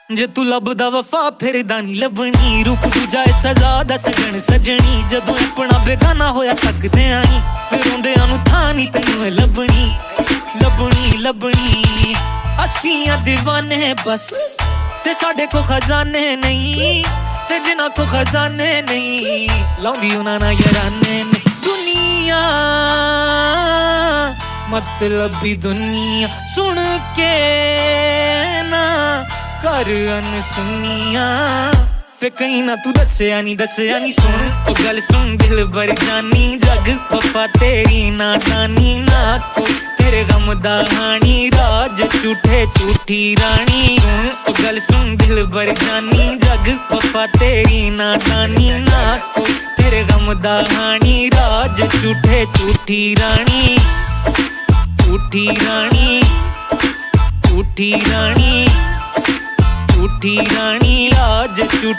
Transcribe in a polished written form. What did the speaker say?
जे तू लभदा वफा फिरदा नी लभनी रूप दूजा सजा दा सजन सजनी जदों अपना बेगाना होया थकदे आई फिर रोंदियां नू थां नी तैनूं लभनी लभनी लभनी असीं दीवाने बस ते साडे को खजाने नहीं ते जिन्हां को खजाने नहीं लाउंदी उन्हां नाल याराने ने दुनिया मतलबी दुनिया सुन के ना कर अनसुनिया फिर कहीं ना तू दस्या नी सुन ओ गल सुन दिल भर जानी जग वफा तेरी नादानी ना को तेरे गम दा हानी राज झूठे झूठी रानी सुन ओ गल सुन दिल भर जानी जग वफा तेरी नादानी ना को तेरे गम दा हानी राज झूठे झूठी रानी झूठी रानी झूठी रानी झूठी रानी आज झूठी